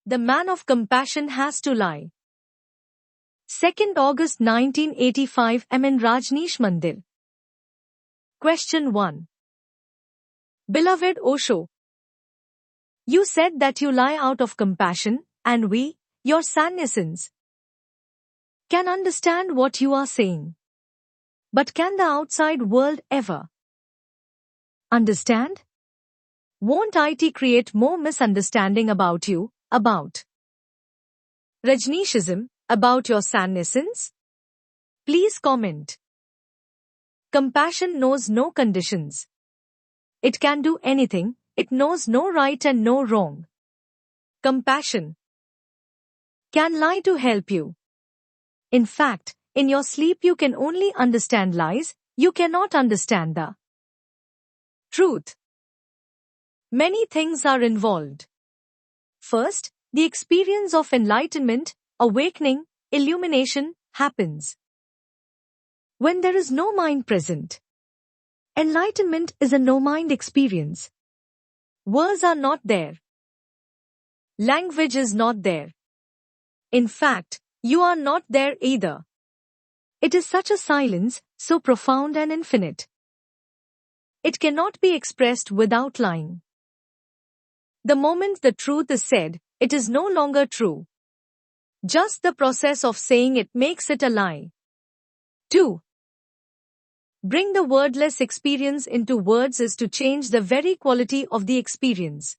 The man of compassion has to lie. 2nd August 1985 in Rajneesh Mandir. Question 1. Beloved Osho, you said that you lie out of compassion, and we, your sannyasins, can understand what you are saying. But can the outside world ever understand? Won't it create more misunderstanding about you, about Rajneeshism, about your sannyasins? Please comment. Compassion knows no conditions. It can do anything, it knows no right and no wrong. Compassion can lie to help you. In fact, in your sleep you can only understand lies, you cannot understand the truth. Many things are involved. First, the experience of enlightenment, awakening, illumination, happens when there is no mind present. Enlightenment is a no-mind experience. Words are not there. Language is not there. In fact, you are not there either. It is such a silence, so profound and infinite. It cannot be expressed without lying. The moment the truth is said, it is no longer true. Just the process of saying it makes it a lie. 2. Bring the wordless experience into words is to change the very quality of the experience.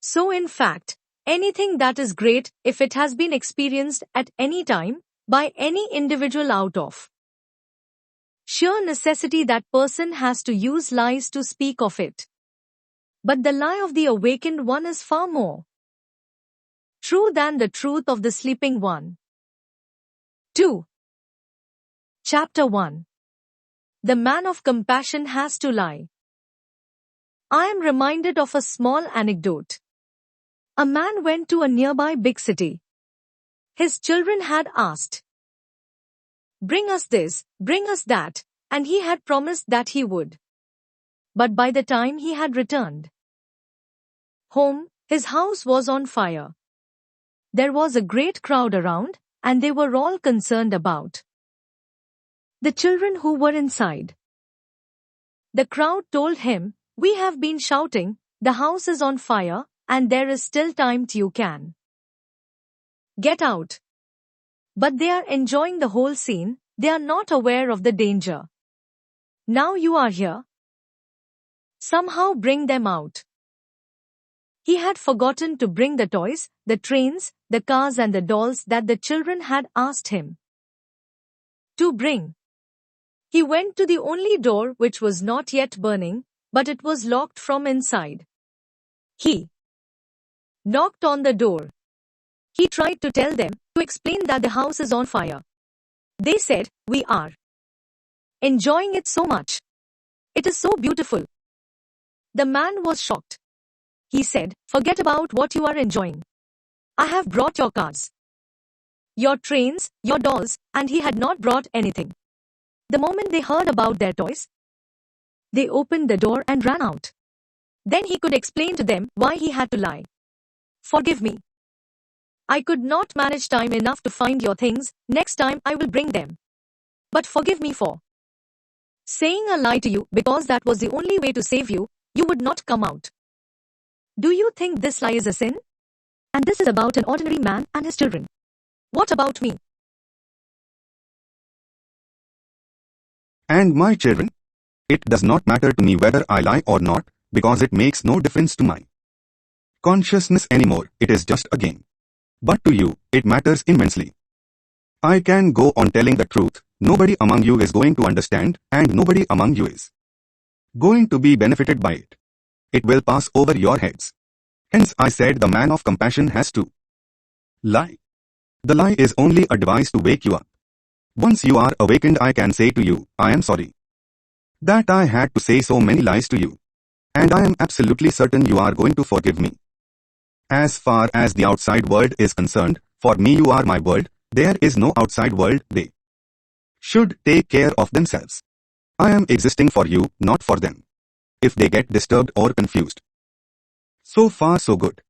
So in fact, anything that is great, if it has been experienced at any time, by any individual out of sheer necessity, that person has to use lies to speak of it. But the lie of the awakened one is far more true than the truth of the sleeping one. 2. Chapter 1. The man of compassion has to lie. I am reminded of a small anecdote. A man went to a nearby big city. His children had asked, "Bring us this, bring us that," and he had promised that he would. But by the time he had returned home, his house was on fire. There was a great crowd around, and they were all concerned about the children who were inside. The crowd told him, "We have been shouting, the house is on fire, and there is still time till you can get out." But they are enjoying the whole scene, they are not aware of the danger. Now you are here. Somehow bring them out. He had forgotten to bring the toys, the trains, the cars and the dolls that the children had asked him to bring. He went to the only door which was not yet burning, but it was locked from inside. He knocked on the door. He tried to tell them, to explain that the house is on fire. They said, "We are enjoying it so much. It is so beautiful." The man was shocked. He said, "Forget about what you are enjoying. I have brought your cars, your trains, your dolls," and he had not brought anything. The moment they heard about their toys, they opened the door and ran out. Then he could explain to them why he had to lie. "Forgive me. I could not manage time enough to find your things, next time I will bring them. But forgive me for saying a lie to you, because that was the only way to save you, you would not come out." Do you think this lie is a sin? And this is about an ordinary man and his children. What about me? And my children? It does not matter to me whether I lie or not, because it makes no difference to my consciousness anymore, it is just a game. But to you, it matters immensely. I can go on telling the truth, nobody among you is going to understand, and nobody among you is going to be benefited by it. It will pass over your heads. Hence I said the man of compassion has to lie. The lie is only a device to wake you up. Once you are awakened, I can say to you, "I am sorry that I had to say so many lies to you. And I am absolutely certain you are going to forgive me. As far as the outside world is concerned, for me you are my world, there is no outside world, they should take care of themselves. I am existing for you, not for them. If they get disturbed or confused, so far so good.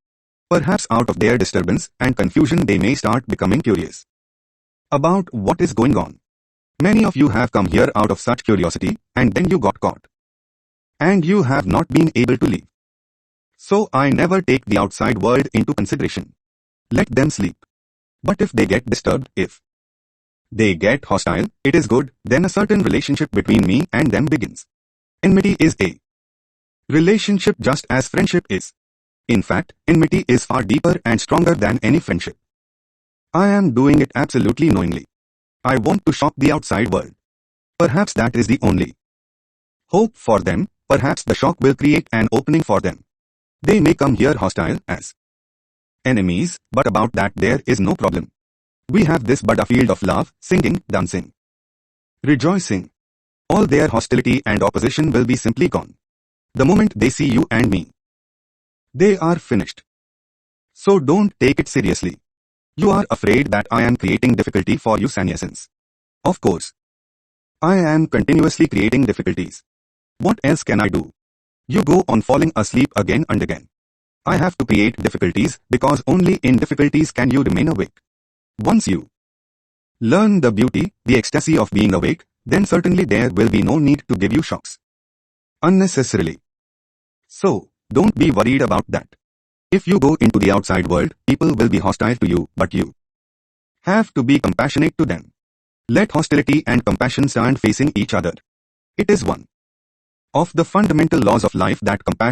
Perhaps out of their disturbance and confusion they may start becoming curious about what is going on. Many of you have come here out of such curiosity, and then you got caught. And you have not been able to leave. So I never take the outside world into consideration. Let them sleep. But if they get disturbed, if they get hostile, it is good, then a certain relationship between me and them begins. Enmity is a relationship just as friendship is. In fact, enmity is far deeper and stronger than any friendship. I am doing it absolutely knowingly. I want to shock the outside world. Perhaps that is the only hope for them. Perhaps the shock will create an opening for them. They may come here hostile as enemies, but about that there is no problem. We have this but a field of love, singing, dancing, rejoicing. All their hostility and opposition will be simply gone. The moment they see you and me, they are finished. So don't take it seriously. You are afraid that I am creating difficulty for you sannyasins. Of course. I am continuously creating difficulties. What else can I do? You go on falling asleep again and again. I have to create difficulties because only in difficulties can you remain awake. Once you learn the beauty, the ecstasy of being awake, then certainly there will be no need to give you shocks unnecessarily. So, don't be worried about that. If you go into the outside world, people will be hostile to you, but you have to be compassionate to them. Let hostility and compassion stand facing each other. It is one of the fundamental laws of life that compassion